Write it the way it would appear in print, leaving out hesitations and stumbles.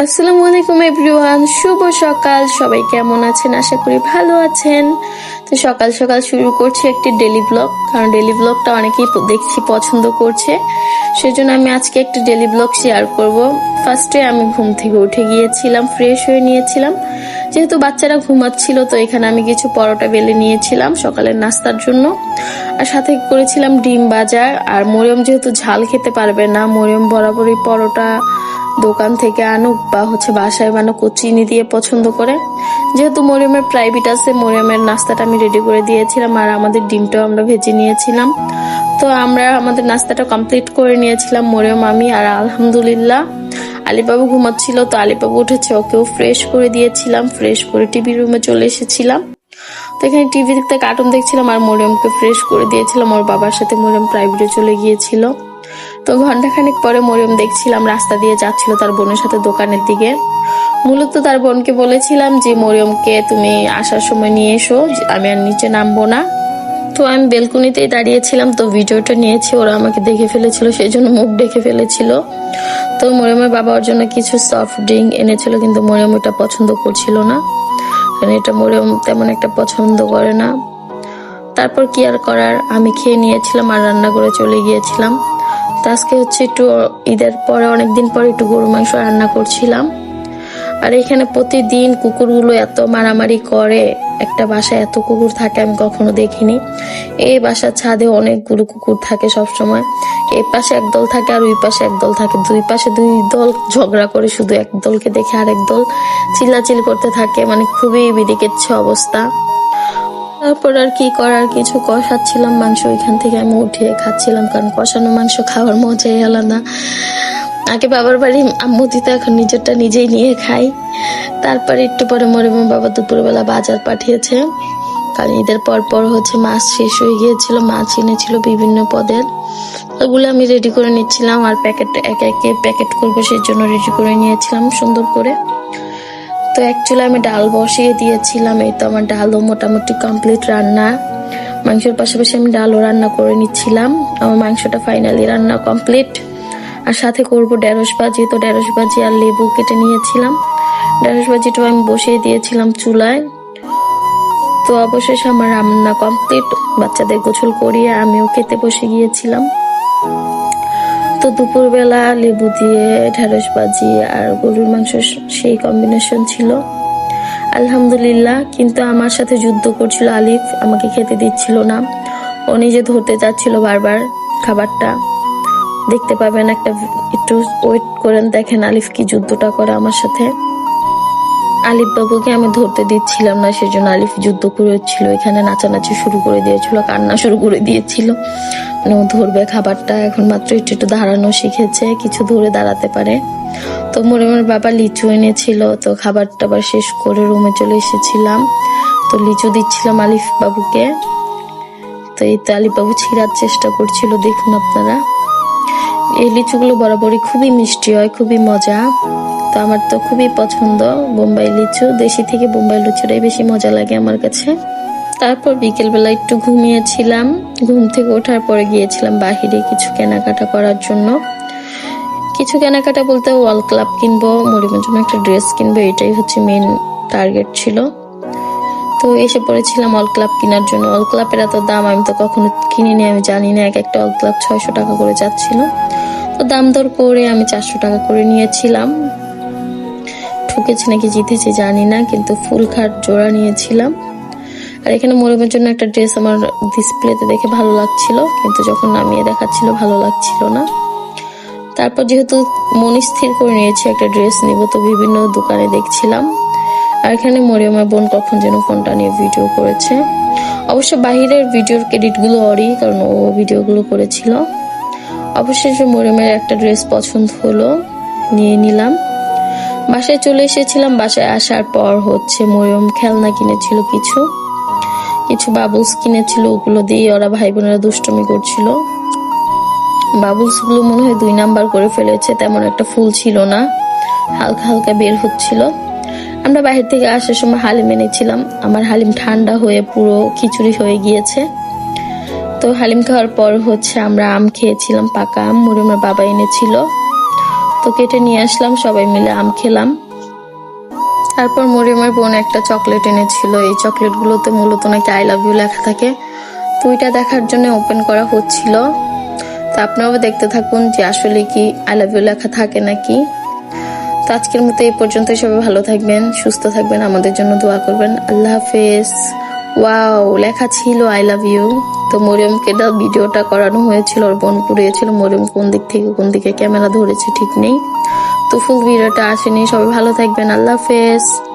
আসসালামু আলাইকুম এভরিওয়ান, শুভ সকাল। সবাই কেমন আছেন? আশা করি ভালো আছেন। তো সকাল সকাল শুরু করছি একটি ডেলি ব্লগ, কারণ ডেলি ব্লগটা অনেকেই দেখছি পছন্দ করছে, সেজন্য আমি আজকে একটি ডেলি ব্লগ শেয়ার করব। ফার্স্টে আমি ঘুম থেকে উঠে গিয়েছিলাম, ফ্রেশ হয়ে নিয়েছিলাম। যেহেতু বাচ্চারা ঘুমাচ্ছিল, তো এখানে আমি কিছু পরোটা বেলে নিয়েছিলাম সকালের নাস্তার জন্য, আর সাথে করেছিলাম ডিম ভাজা। আর মরিয়ম যেহেতু ঝাল খেতে পারবে না, মরিয়ম বরাবরই পরোটা দোকান থেকে আনুক বা বাসায় বানানো চিনি দিয়ে পছন্দ করে। যেহেতু মরিয়মের প্রাইভেট আছে, মরিয়মের নাস্তাটা আমি রেডি করে দিয়েছিলাম, আর আমাদের ডিমটাও আমরা ভেজে নিয়েছিলাম। তো আমরা আমাদের নাস্তাটা কমপ্লিট করে নিয়েছিলাম, মরিয়ম, আমি। আর আলহামদুলিল্লাহ আলিবাবু ঘুমাচ্ছিল, তো আলিবাবু উঠেছে, ওকেও ফ্রেশ করে দিয়েছিলাম। ফ্রেশ করে টিভি রুমে চলে এসেছিলাম। তো এখানে টিভি দেখতে কার্টুন দেখছিলাম, আর মরিয়মকে ফ্রেশ করে দিয়েছিলাম। ওর বাবার সাথে মরিয়ম প্রাইভেটে চলে গিয়েছিল। তো ঘন্টাখানেক পরে মরিয়ম দেখছিলাম রাস্তা দিয়ে যাচ্ছিল তার বোনের সাথে দোকানের দিকে। মূলত তার বোনকে বলেছিলাম যে মরিয়মকে তুমি আসার সময় নিয়ে এসো, আমি আর নিচে নামবো না। তো আমি বেলকুনিতেই দাঁড়িয়েছিলাম, তো ভিডিওটা নিয়েছি। ওরা আমাকে দেখে ফেলেছিল, সেই জন্য মুখ ডেকে ফেলেছিল। তো মরিয়মের বাবা ওর জন্য কিছু সফট ড্রিঙ্ক এনেছিল, কিন্তু মরিয়ম এটা পছন্দ করছিল না, কারণ এটা মরিয়ম তেমন একটা পছন্দ করে না। তারপর কি আর করার, আমি খেয়ে নিয়েছিলাম আর রান্না করে চলে গিয়েছিলাম। তো আজকে একটু ঈদের পরে অনেকদিন পরে একটু গরু মাংস রান্না করছিলাম। আর এখানে প্রতিদিন কুকুরগুলো এত মারামারি করে, একটা বাসায় এত কুকুর থাকে আমি কখনো দেখিনি। এই বাসার ছাদে অনেকগুলো কুকুর থাকে সবসময়। এই পাশে একদল থাকে আর ওই পাশে একদল থাকে, দুই পাশে দুই দল ঝগড়া করে, শুধু এক দলকে দেখে আরেক দল চিল্লাচিল্লি করতে থাকে, মানে খুবই বিদিকেচ্ছে অবস্থা। তারপর আর কি করার, কিছু কষাচ্ছিলাম মাংস, ওইখান থেকে আমি উঠিয়ে খাচ্ছিলাম, কারণ কষানো মাংস খাওয়ার মজাই আলাদা। আগে বাবার বাড়ি আম্মু দিত, এখন নিজেরটা নিজেই নিয়ে খাই। তারপরে একটু পরে মরিয়মের বাবা দুপুরবেলা বাজার পাঠিয়েছে, কারণ ঈদের পর মাছ শেষ হয়ে গিয়েছিল। মাছ এনেছিল বিভিন্ন পদের, ওগুলো আমি রেডি করে নিচ্ছিলাম, আর একে একে প্যাকেট করবো, সেই জন্য রেডি করে নিয়েছিলাম সুন্দর করে। তো অ্যাকচুয়ালি আমি ডাল বসিয়ে দিয়েছিলাম, এই তো আমার ডালও মোটামুটি কমপ্লিট রান্না। মাংসের পাশাপাশি আমি ডালও রান্না করে নিচ্ছিলাম। আমার মাংসটা ফাইনালি রান্না কমপ্লিট। আর সাথে করবো ঢেঁড়স ভাজি, তো ঢেঁড়স ভাজি আর লেবু কেটে নিয়েছিলাম। ঢেঁড়স ভাজিটাও আমি বসিয়ে দিয়েছিলাম চুলায়। তো অবশেষে আমার রান্না কমপ্লিট। বাচ্চাদের গোসল করিয়ে আমিও খেতে বসে গিয়েছিলাম। তো দুপুরবেলা লেবু দিয়ে ঢেঁড়স ভাজি আর গরুর মাংস, সেই কম্বিনেশন ছিল আলহামদুলিল্লাহ। কিন্তু আমার সাথে যুদ্ধ করছিল আলিফ, আমাকে খেতে দিচ্ছিল না। ও নিজে ধরতে যাচ্ছিল বারবার খাবারটা। দেখতে পাবেন, একটু ওয়েট করেন, দেখেন আলিফ কি যুদ্ধটা করে আমার সাথে। আলিফ বাবুকে আমি ধরতে দিচ্ছিলাম না, সেজন্য আলিফ যুদ্ধ করেছিল, এখানে নাচানাচি শুরু করে দিয়েছিল, কান্না শুরু করে দিয়েছিল। ও ধরবে খাবারটা, এখন মাত্র একটু দাঁড়ানো শিখেছে, কিছু ধরে দাঁড়াতে পারে। তো মরিয়মের বাবা লিচু এনেছিল, তো খাবারটা আবার শেষ করে রুমে চলে এসেছিলাম। তো লিচু দিচ্ছিলাম আলিফ বাবুকে। তো এই তো আলিফ বাবু ছিঁড়ার চেষ্টা করছিল, দেখুন আপনারা। এই লিচুগুলো বরাবরই খুবই মিষ্টি হয়, খুবই মজা। তো আমার তো খুবই পছন্দ বোম্বাই লিচু, দেশি থেকে বোম্বাই লিচুটাই বেশি মজা লাগে আমার কাছে। তারপর বিকেলবেলা একটু ঘুমিয়েছিলাম, ঘুম থেকে ওঠার পরে গিয়েছিলাম বাহিরে কিছু কেনাকাটা করার জন্য। কিছু কেনাকাটা বলতে ওয়াল ক্লাব কিনবো, মরিয়মের জন্য একটা ড্রেস কিনবো, এটাই মেন টার্গেট ছিল। তো এসে পড়েছিলাম অল ক্লাব কেনার জন্য। অল ক্লাবের এত দাম, আমি তো কখনো কিনিনি, আমি জানি না। একটা অল ক্লাব 600 টাকা করে যাচ্ছিল। তো দাম দর করে আমি 400 টাকা করে নিয়েছিলাম। ঠকেছি নাকি জিতেছি জানি না, কিন্তু ফুল খাট জোড়া নিয়েছিলাম। আর এখানে মরিয়মের জন্য একটা ড্রেস আমার ডিসপ্লেতে দেখে ভালো লাগছিল, কিন্তু যখন নামিয়ে দেখাচ্ছিল ভালো লাগছিল না। তারপর যেহেতু মন স্থির করে নিয়েছি একটা ড্রেস নিব, তো বিভিন্ন দোকানে দেখছিলাম। আর এখানে মরিয়মের বোন কখন যেন ফোনটা নিয়ে ভিডিও করেছে। অবশ্য বাহিরের ভিডিওর ক্রেডিটগুলো ওরই, কারণ ও ভিডিওগুলো করেছিল। অবশেষে মরিয়মের একটা ড্রেস পছন্দ হলো, নিয়ে নিলাম। বাসায় চলে এসেছিলাম। বাসায় আসার পর মরিয়ম খেলনা কিনেছিল, কিছু বাবলস কিনেছিল, ওগুলো দিয়ে ওরা ভাই বোনেরা দুষ্টুমি করছিল। বাবলস গুলো মনে হয় 2 নাম্বার করে ফেলেছে, তেমন একটা ফুল ছিল না, হালকা হালকা বের হচ্ছিল। আমরা বাহির থেকে আসার সময় হালিম এনেছিলাম, আমার হালিম ঠান্ডা হয়ে পুরো খিচুড়ি হয়ে গিয়েছে। তো হালিম খাওয়ার পর আমরা আম খেয়েছিলাম, পাকা আম মরিয়মের বাবা এনেছিল। তো কেটে নিয়ে আসলাম, সবাই মিলে আম খেলাম। তারপর মরিয়মের বোন একটা চকলেট এনেছিল, এই চকলেটগুলোতে মূলত নাকি আই লাভ ইউ লেখা থাকে। তো ওইটা দেখার জন্য ওপেন করা হচ্ছিল। তো আপনারাও দেখতে থাকুন যে আসলে কি আই লাভ ইউ লেখা থাকে নাকি। তো আজকের মতো এই পর্যন্ত, সবাই ভালো থাকবেন, সুস্থ থাকবেন, আমাদের জন্য দোয়া করবেন। আল্লাহ হাফেজ। ওয়াও, লেখা ছিল আই লাভ ইউ। তো মরিয়মকে ভিডিওটা করানো হয়েছিল, ওর বোন পুড়িয়েছিল। মরিয়ম কোন দিক থেকে কোন দিকে ক্যামেরা ধরেছে ঠিক নেই। তো ফুল ভিডিওটা আসেনি। সবাই ভালো থাকবেন, আল্লাহ হাফেজ।